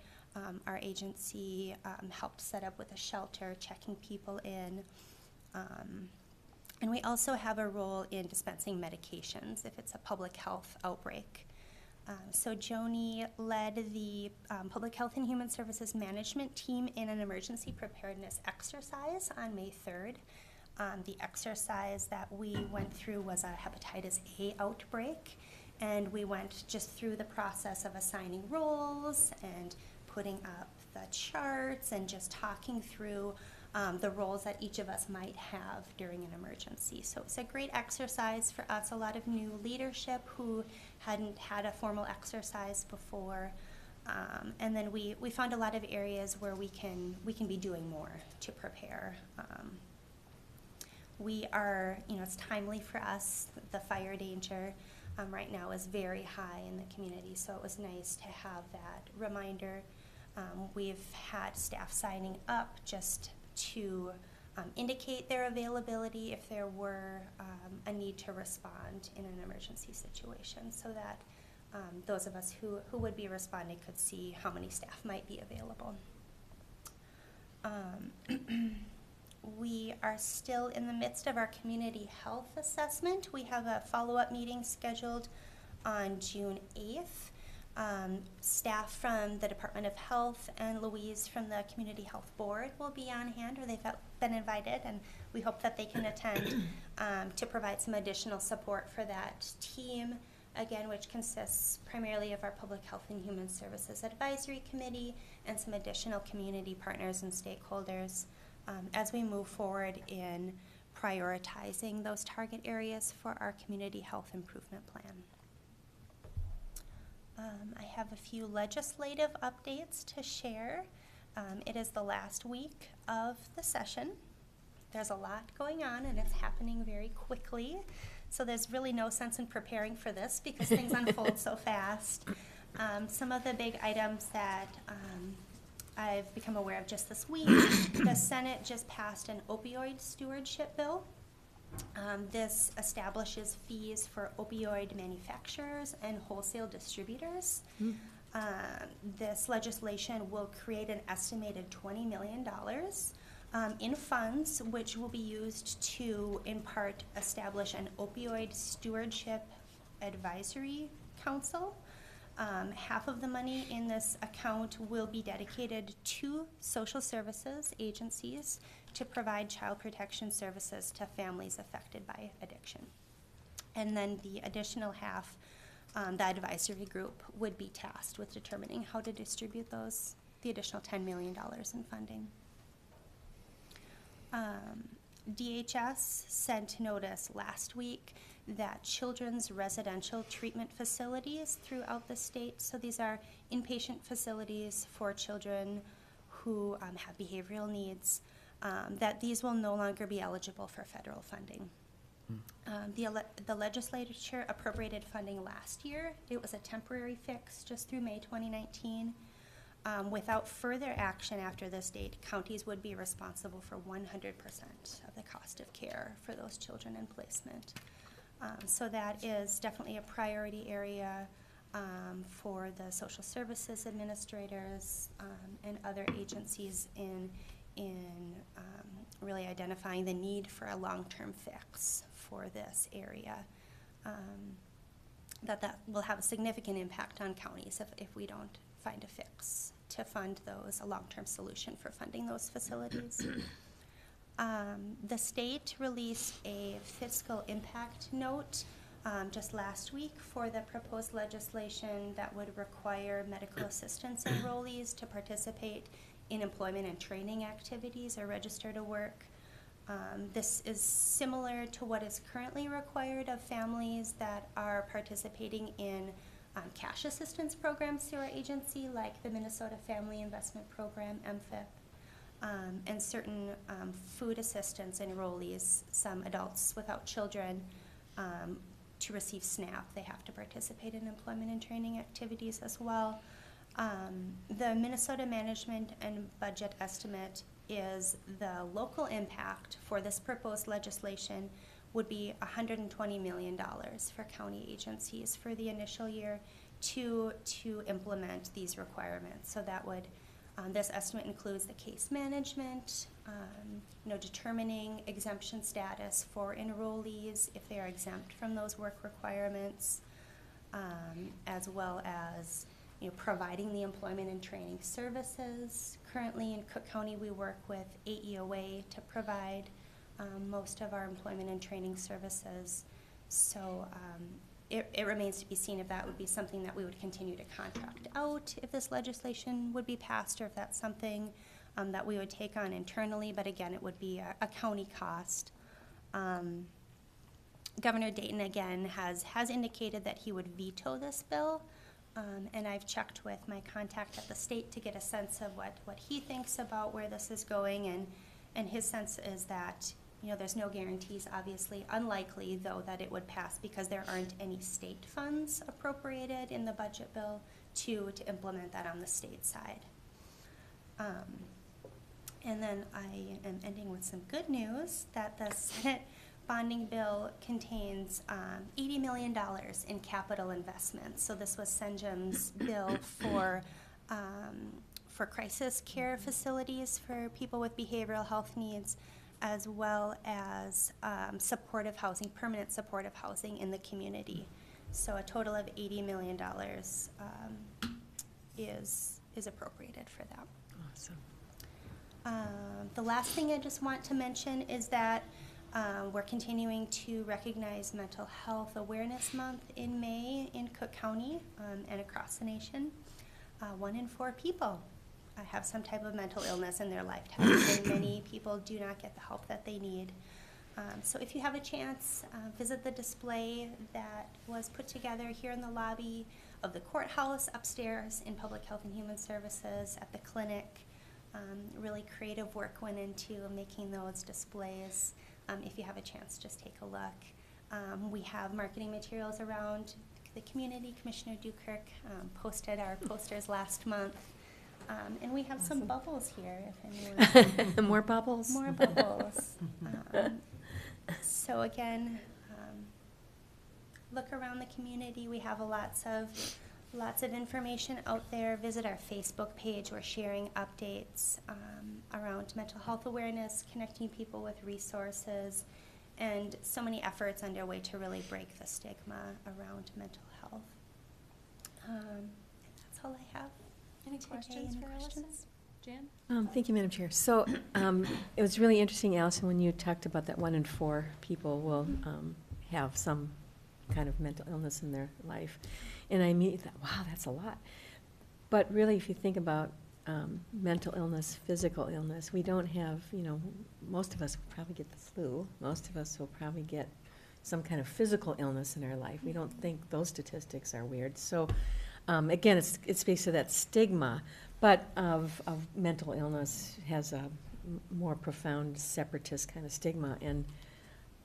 our agency helped set up with a shelter, checking people in. And we also have a role in dispensing medications if it's a public health outbreak. So Joni led the Public Health and Human Services management team in an emergency preparedness exercise on May 3rd. The exercise that we went through was a hepatitis A outbreak, and we went just through the process of assigning roles and putting up the charts and just talking through the roles that each of us might have during an emergency. So it's a great exercise for us, a lot of new leadership who hadn't had a formal exercise before. And then we found a lot of areas where we can be doing more to prepare. We are, it's timely for us. The fire danger right now is very high in the community, so it was nice to have that reminder. We've had staff signing up just to indicate their availability if there were a need to respond in an emergency situation, so that those of us who would be responding could see how many staff might be available. We are still in the midst of our community health assessment. We have a follow-up meeting scheduled on June 8th. Staff from the Department of Health and Louise from the Community Health Board will be on hand, or they've been invited, and we hope that they can attend to provide some additional support for that team, again, which consists primarily of our Public Health and Human Services Advisory Committee and some additional community partners and stakeholders as we move forward in prioritizing those target areas for our community health improvement plan. I have a few legislative updates to share. It is the last week of the session. There's a lot going on and it's happening very quickly. So there's really no sense in preparing for this because things unfold so fast. Some of the big items that I've become aware of just this week, the Senate just passed an opioid stewardship bill. This establishes fees for opioid manufacturers and wholesale distributors. This legislation will create an estimated $20 million in funds, which will be used to, in part, establish an opioid stewardship advisory council. Half of the money in this account will be dedicated to social services agencies to provide child protection services to families affected by addiction. And then the additional half, the advisory group would be tasked with determining how to distribute the additional $10 million in funding. DHS sent notice last week that children's residential treatment facilities throughout the state, so these are inpatient facilities for children who have behavioral needs, that these will no longer be eligible for federal funding. The legislature appropriated funding last year. It was a temporary fix just through May 2019. Without further action after this date, counties would be responsible for 100% of the cost of care for those children in placement. So that is definitely a priority area for the social services administrators and other agencies in really identifying the need for a long-term fix for this area. That will have a significant impact on counties if we don't find a fix to fund those, a long-term solution for funding those facilities. The state released a fiscal impact note just last week for the proposed legislation that would require medical assistance enrollees to participate in employment and training activities or register to work. This is similar to what is currently required of families that are participating in cash assistance programs through our agency, like the Minnesota Family Investment Program, MFIP, and certain food assistance enrollees, some adults without children, to receive SNAP. They have to participate in employment and training activities as well. The Minnesota Management and Budget Estimate is the local impact for this proposed legislation would be $120 million for county agencies for the initial year to implement these requirements. So that would, this estimate includes the case management, determining exemption status for enrollees if they are exempt from those work requirements, as well as providing the employment and training services. Currently in Cook County, we work with AEOA to provide most of our employment and training services. So it remains to be seen if that would be something that we would continue to contract out if this legislation would be passed, or if that's something that we would take on internally. But again, it would be a county cost. Governor Dayton, again, has indicated that he would veto this bill. And I've checked with my contact at the state to get a sense of what he thinks about where this is going, and his sense is that there's no guarantees, obviously, unlikely though that it would pass because there aren't any state funds appropriated in the budget bill to implement that on the state side. And then I am ending with some good news that the Senate bonding bill contains $80 million in capital investments. So this was Senjum's bill for crisis care facilities for people with behavioral health needs, as well as supportive housing, permanent supportive housing in the community. So a total of $80 million is appropriated for that. Awesome. The last thing I just want to mention is that we're continuing to recognize Mental Health Awareness Month in May in Cook County and across the nation. 1 in 4 people have some type of mental illness in their lifetime, and many people do not get the help that they need. So if you have a chance, visit the display that was put together here in the lobby of the courthouse, upstairs in Public Health and Human Services, at the clinic. Really creative work went into making those displays. If you have a chance, just take a look. We have marketing materials around the community. Commissioner Dukirk posted our posters last month. And we have some bubbles here, if anyone. More bubbles? More bubbles. So again, look around the community. We have lots of information out there. Visit our Facebook page. We're sharing updates around mental health awareness, connecting people with resources, and so many efforts underway to really break the stigma around mental health. And that's all I have. Any today. questions Any for Allison? questions? Jan? Thank you, Madam Chair. So it was really interesting, Allison, when you talked about that 1 in 4 people will have some kind of mental illness in their life. And I immediately thought, wow, that's a lot. But really, if you think about mental illness, physical illness, we don't have, most of us will probably get the flu. Most of us will probably get some kind of physical illness in our life. We don't think those statistics are weird. So again, it speaks to that stigma, but of mental illness has a more profound separatist kind of stigma. And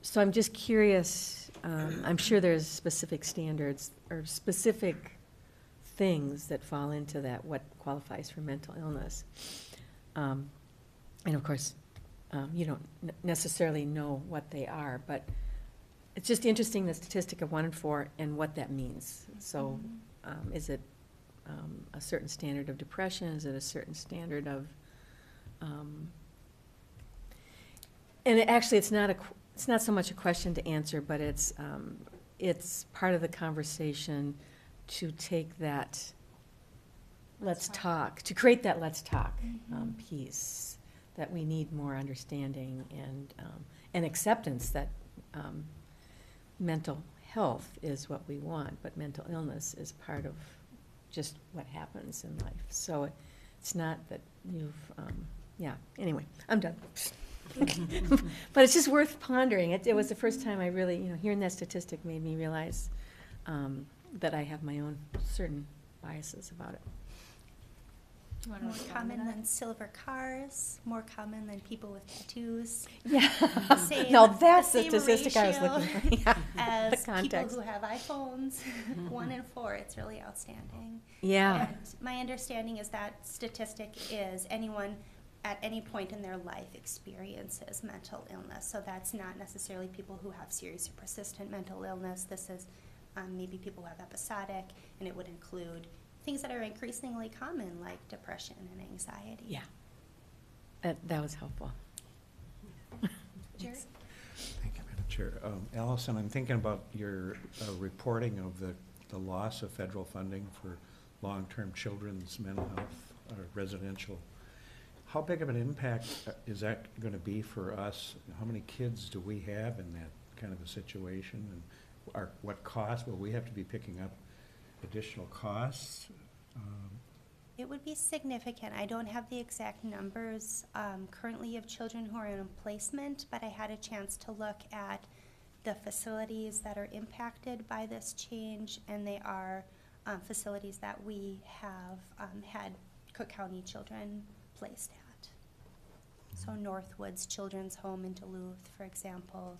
so I'm just curious, I'm sure there's specific standards or specific things that fall into that, what qualifies for mental illness. And of course, you don't necessarily know what they are, but it's just interesting, the statistic of 1 in 4 and what that means. So is it a certain standard of depression? Is it a certain standard of, and actually it's not so much a question to answer, but it's part of the conversation to take that let's talk, to create that let's talk piece, that we need more understanding and acceptance that mental health is what we want, but mental illness is part of just what happens in life. So it's not that you've, anyway, I'm done. But it's just worth pondering. It was the first time I really, hearing that statistic made me realize that I have my own certain biases about it. You wanna More respond to common that? than silver cars, more common than people with tattoos. Yeah. Same- No, that's the same statistic I was ratio looking for. Yeah. As The people context. who have iPhones, 1 in 4, it's really outstanding. Yeah. And my understanding is that statistic is anyone at any point in their life experiences mental illness. So that's not necessarily people who have serious or persistent mental illness. This is maybe people who have episodic, and it would include things that are increasingly common, like depression and anxiety. Yeah. That was helpful. Jerry? Thank you, Madam Chair. Allison, I'm thinking about your reporting of the loss of federal funding for long-term children's mental health residential. How big of an impact is that going to be for us? How many kids do we have in that kind of a situation? And what cost will we have to be picking up additional costs? It would be significant. I don't have the exact numbers currently of children who are in placement, but I had a chance to look at the facilities that are impacted by this change, and they are facilities that we have had Cook County children placed at. So Northwoods Children's Home in Duluth, for example,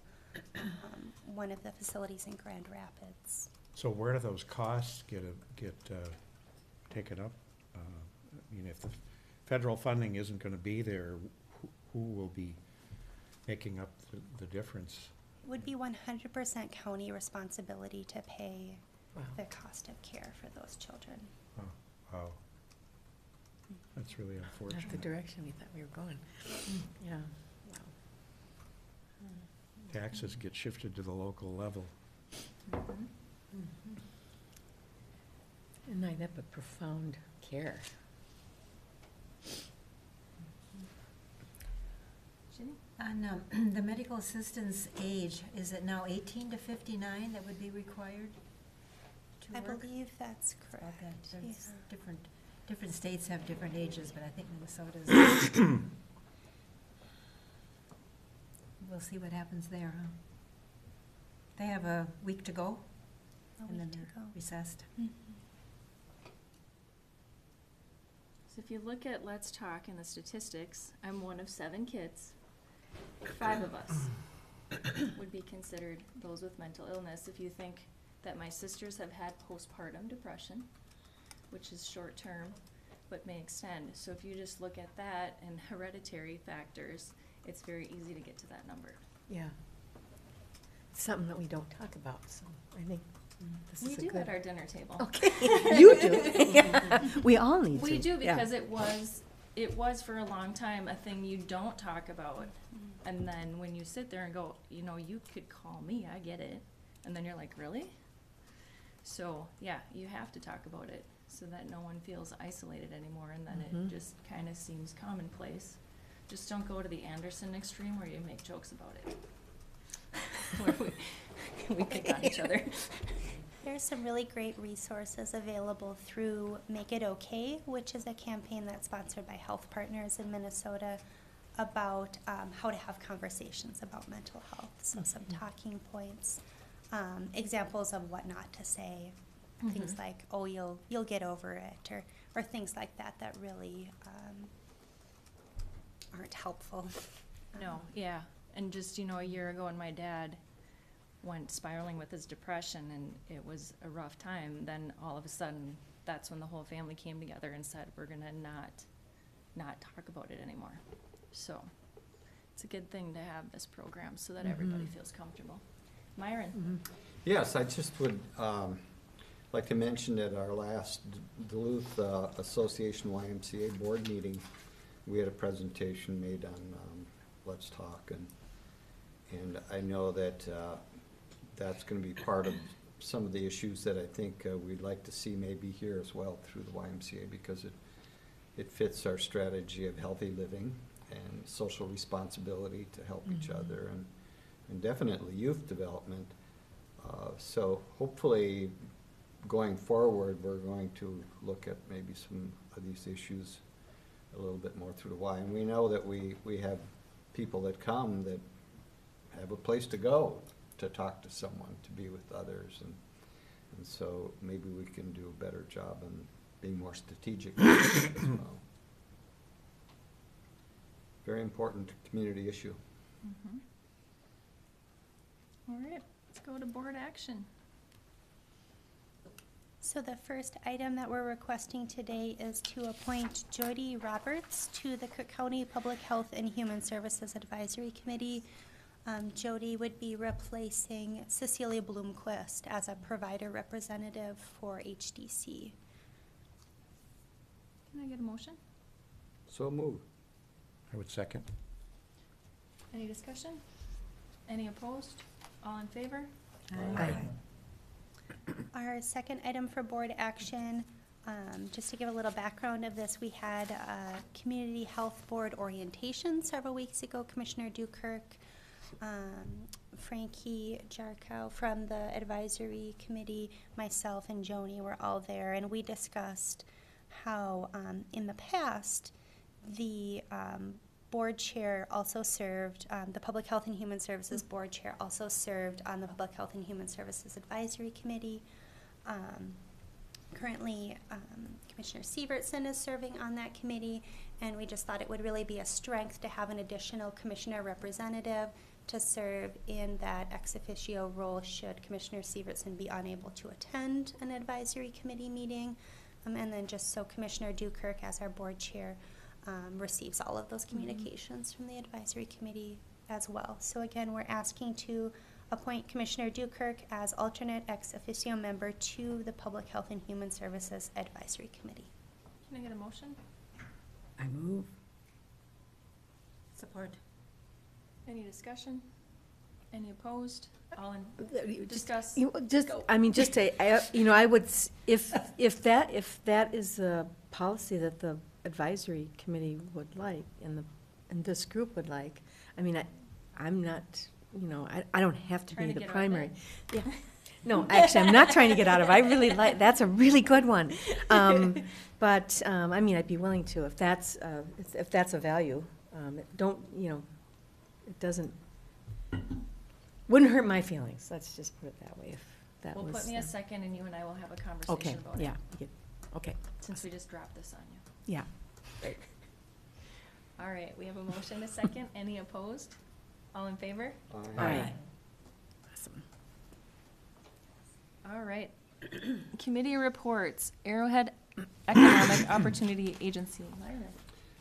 one of the facilities in Grand Rapids. So where do those costs get taken up? I mean, if the federal funding isn't going to be there, who will be making up the difference? It would be 100% county responsibility to pay Wow. the cost of care for those children. Oh, wow. That's really Not the unfortunate. direction we thought we were going. Yeah. Taxes get shifted to the local level. And not that, but profound care. Ginny? On the medical assistance age, is it now 18 to 59 that would be required to I work? believe that's correct. Okay, there's Yeah. different states have different ages, but I think Minnesota's we'll see what happens there, huh? They have a week to go, A and then week to they're go. recessed. So if you look at Let's Talk and the statistics, I'm one of 7 kids. 5 of us would be considered those with mental illness. If you think that my sisters have had postpartum depression, which is short-term, but may extend. So if you just look at that and hereditary factors, it's very easy to get to that number. Yeah. It's something that we don't talk about, so I think this We is a do good. at our dinner table. Okay, you do. Yeah. We all need to. We do yeah. because it was for a long time a thing you don't talk about. And then when you sit there and go, you know, you could call me, I get it. And then you're like, really? So, yeah, you have to talk about it so that no one feels isolated anymore, and then it just kind of seems commonplace. Just don't go to the Anderson extreme where you make jokes about it. Where we pick on each other. There's some really great resources available through Make It Okay, which is a campaign that's sponsored by Health Partners in Minnesota about how to have conversations about mental health. So some talking points, examples of what not to say, things like, oh, you'll get over it, or things like that that really aren't helpful. No, yeah. And just, you know, a year ago when my dad went spiraling with his depression and it was a rough time, then all of a sudden, that's when the whole family came together and said, we're gonna not talk about it anymore. So, it's a good thing to have this program so that everybody feels comfortable. Myron? Yes, I just would like to mention at our last Duluth Association YMCA board meeting, we had a presentation made on Let's Talk, and I know that that's going to be part of some of the issues that I think we'd like to see maybe here as well through the YMCA, because it fits our strategy of healthy living and social responsibility to help each other, and definitely youth development. So hopefully going forward, we're going to look at maybe some of these issues a little bit more through the Y. And we know that we have people that come that have a place to go to talk to someone, to be with others, and so maybe we can do a better job in being more strategic as well. Very important community issue. All right, let's go to board action. So the first item that we're requesting today is to appoint Jody Roberts to the Cook County Public Health and Human Services Advisory Committee. Jody would be replacing Cecilia Bloomquist as a provider representative for HDC. Can I get a motion? So move. I would second. Any discussion? Any opposed? All in favor? Aye. Our second item for board action, just to give a little background of this, we had a community health board orientation several weeks ago. Commissioner Dukirk, Frankie Jarkow from the advisory committee, myself and Joni were all there, and we discussed how in the past the board chair also served, the Public Health and Human Services board chair also served on the Public Health and Human Services Advisory Committee. Currently, Commissioner Sievertson is serving on that committee, and we just thought it would really be a strength to have an additional commissioner representative to serve in that ex officio role should Commissioner Sievertson be unable to attend an advisory committee meeting. And then just so Commissioner Dukirk, as our board chair, receives all of those communications from the advisory committee as well. So again, we're asking to appoint Commissioner Dukirk as alternate ex officio member to the Public Health and Human Services Advisory Committee. Can I get a motion? I move. Support. Any discussion? Any opposed? All in, discuss. I mean, just to, you know, I would, if that is the policy that the advisory committee would like, and this group would like, I mean, I'm not, you know, I don't have to Trying be to the get out of primary. Yeah. No, actually, I'm not trying to get out of it. I really like, that's a really good one. But, I mean, I'd be willing to, if that's a value. Don't, you know, it doesn't Wouldn't hurt my feelings, let's just put it that way, if that was. Well, put me a second and you and I will have a conversation Okay, about it. yeah, okay, Since we just dropped this on you. yeah. All right, we have a motion, a second. Any opposed? All in favor? Aye. Awesome. All right. Committee reports, Arrowhead Economic Opportunity Agency. Myra.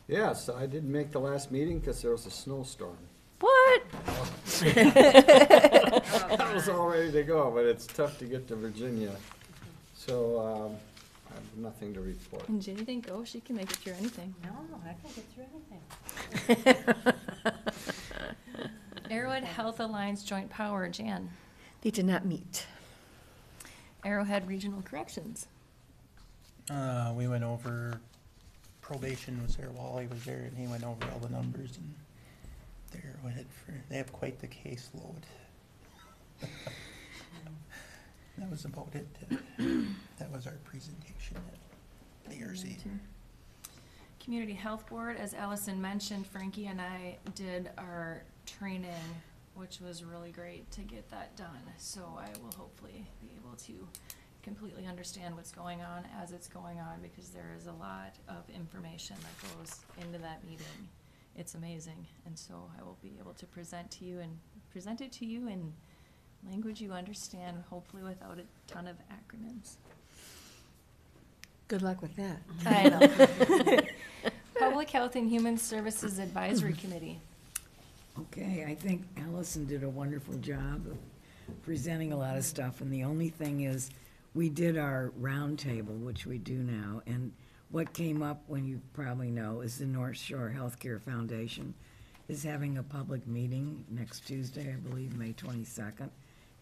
Yes, I didn't make the last meeting because there was a snowstorm. What? I was all ready to go, but it's tough to get to Virginia. So, I have nothing to report. And Ginny didn't go, she can make it through anything. No, I can get through anything. Arrowhead Health Alliance Joint Power, Jan. They did not meet. Arrowhead Regional Corrections. We went over, probation was there, Wally was there, and he went over all the numbers, and they have quite the caseload. That was about it. That was our presentation at the ERC. Community Health Board, as Allison mentioned, Frankie and I did our training, which was really great to get that done. So I will hopefully be able to completely understand what's going on as it's going on, because there is a lot of information that goes into that meeting. It's amazing. And so I will be able to present it to you in language you understand, hopefully without a ton of acronyms. Good luck with that. I know. Public Health and Human Services Advisory Committee. Okay, I think Allison did a wonderful job of presenting a lot of stuff, and the only thing is, we did our roundtable, which we do now, and what came up, when you probably know, is the North Shore Healthcare Foundation is having a public meeting next Tuesday, I believe, May 22nd,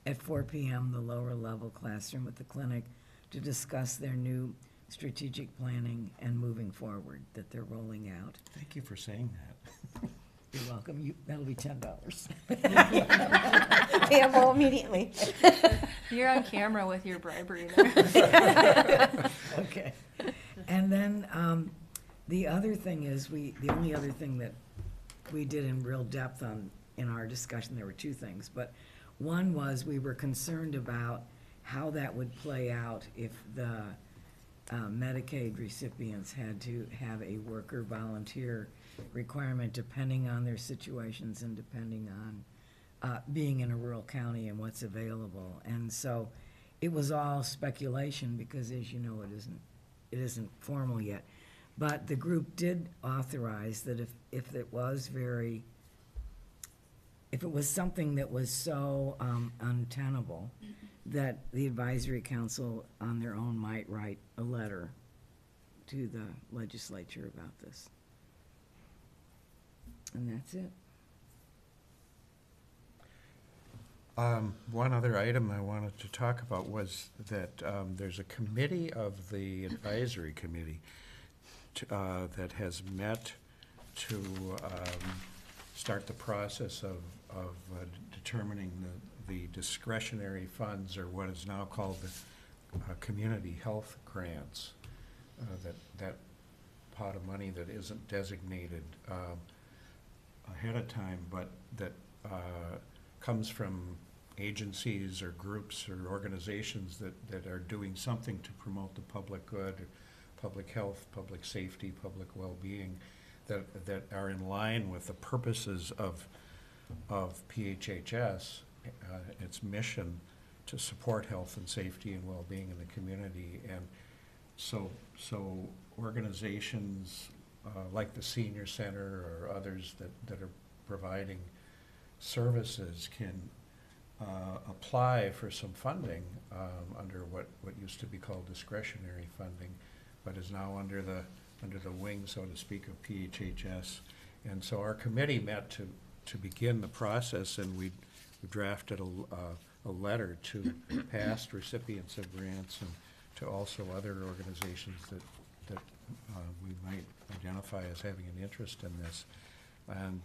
at 4 p.m., the lower level classroom at the clinic, to discuss their new strategic planning and moving forward that they're rolling out. Thank you for saying that. You're welcome. That'll be $10. Payable immediately. You're on camera with your bribery there. Okay. And then, the other thing is, the only other thing that we did in real depth in our discussion, there were two things, but one was we were concerned about how that would play out if the Medicaid recipients had to have a worker volunteer requirement depending on their situations and depending on being in a rural county and what's available. And so it was all speculation because, as you know, it isn't formal yet. But the group did authorize that if it was something that was so untenable, that the advisory council on their own might write a letter to the legislature about this. And that's it. One other item I wanted to talk about was that there's a committee of the advisory committee that has met to start the process of determining the discretionary funds, or what is now called the community health grants, that pot of money that isn't designated ahead of time, but that comes from agencies or groups or organizations that are doing something to promote the public good, public health, public safety, public well-being, that are in line with the purposes of PHHS, its mission to support health and safety and well-being in the community. And so organizations like the Senior Center or others that are providing services can apply for some funding under what used to be called discretionary funding, but is now under the wing, so to speak, of PHHS. And so our committee met to begin the process, and we drafted a letter to past recipients of grants and to also other organizations that we might identify as having an interest in this. And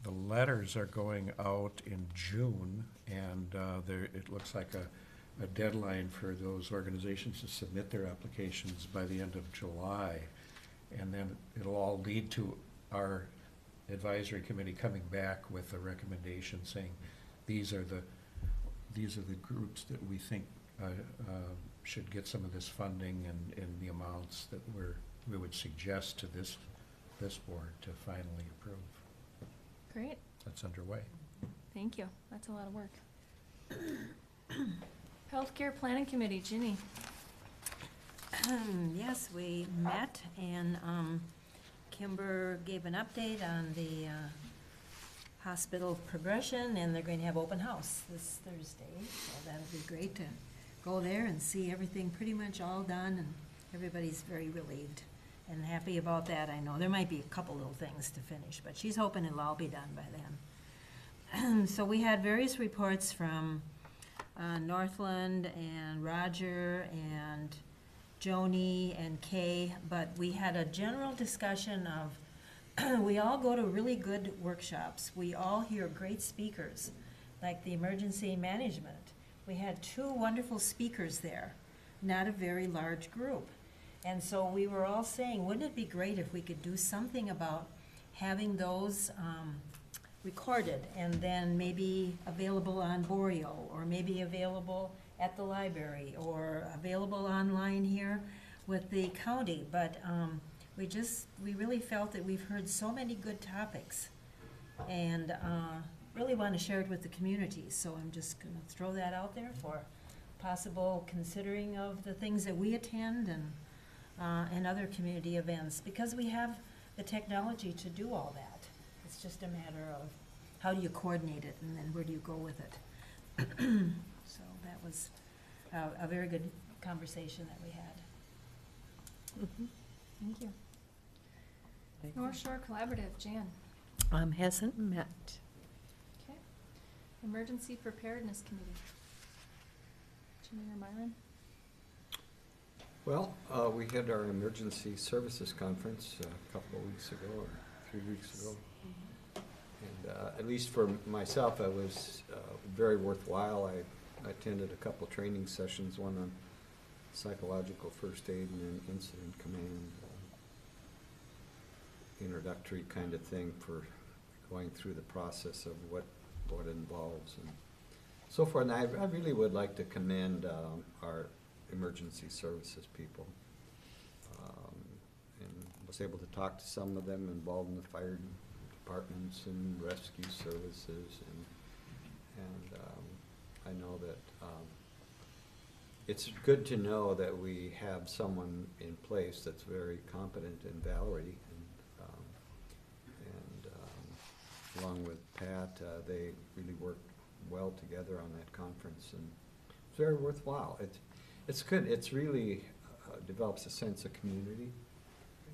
the letters are going out in June, and it looks like a deadline for those organizations to submit their applications by the end of July. And then it'll all lead to our advisory committee coming back with a recommendation saying these are the groups that we think should get some of this funding and the amounts that we would suggest to this board to finally approve. Great, That's underway. thank you. That's a lot of work. Healthcare Planning Committee, Ginny. Yes, we met, and Kimber gave an update on the hospital progression, and they're going to have open house this Thursday, so that'll be great to go there and see everything pretty much all done, and everybody's very relieved and happy about that. I know there might be a couple little things to finish, but she's hoping it'll all be done by then. So we had various reports from Northland and Roger and Joni and Kay, but we had a general discussion of, we all go to really good workshops. We all hear great speakers, like the emergency management. We had 2 wonderful speakers there, not a very large group. And so we were all saying, wouldn't it be great if we could do something about having those recorded and then maybe available on Boreal, or maybe available at the library, or available online here with the county. But we really felt that we've heard so many good topics, and really want to share it with the community. So I'm just going to throw that out there for possible considering of the things that we attend and other community events, because we have the technology to do all that. It's just a matter of how do you coordinate it, and then where do you go with it. So that was a very good conversation that we had. Thank you. North Shore Collaborative, Jan. Hasn't met. Okay. Emergency Preparedness Committee. Ginny or Myron? Well, we had our emergency services conference a couple of weeks ago, or 3 weeks ago. And at least for myself, it was very worthwhile. I attended a couple training sessions, one on psychological first aid and then incident command, introductory kind of thing for going through the process of what it involves and so forth. And I really would like to commend our emergency services people. And was able to talk to some of them involved in the fire departments and rescue services, and I know that it's good to know that we have someone in place that's very competent in Valerie, and along with Pat, they really worked well together on that conference, and it's very worthwhile. It's good. It's really develops a sense of community,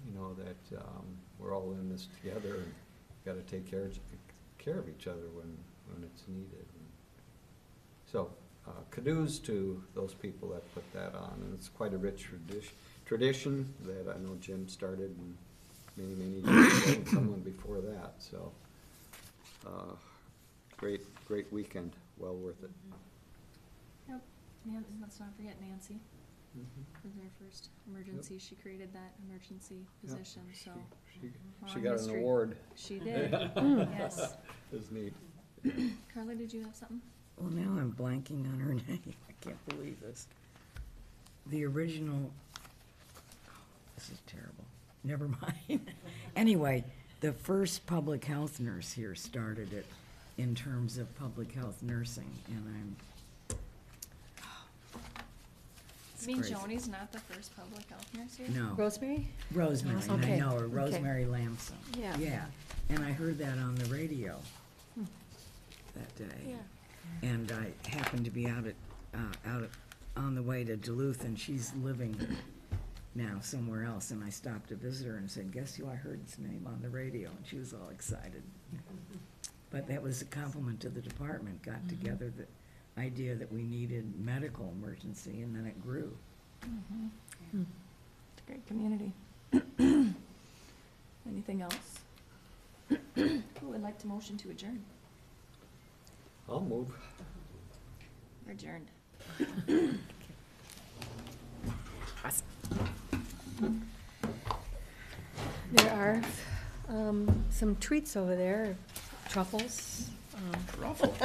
you know, that we're all in this together, and got to take care of each other when it's needed. So kudos to those people that put that on, and it's quite a rich tradition that I know Jim started many years ago, and someone before that. So great weekend, well worth it. Yep. Let's not forget Nancy. For their first emergency, she created that emergency position, so. She long got history. an award. She did, yes. It was neat. Carla, did you have something? Well, now I'm blanking on her name. I can't believe this. The original, this is terrible. Never mind. Anyway, the first public health nurse here started it in terms of public health nursing, and You mean crazy. Joni's not the first public health nurse here? no, Rosemary? Rosemary, and I Okay, know her, okay. Rosemary Lamson. Yeah. Yeah, and I heard that on the radio that day. And I happened to be on the way to Duluth, and she's living now somewhere else, and I stopped to visit her and said, guess who I heard his name on the radio, and she was all excited. But that was a compliment to the department, got together the idea that we needed medical emergency, and then it grew. It's a great community. Anything else? Who would like to motion to adjourn? I'll move. We're adjourned. There are some treats over there, truffles. Truffles.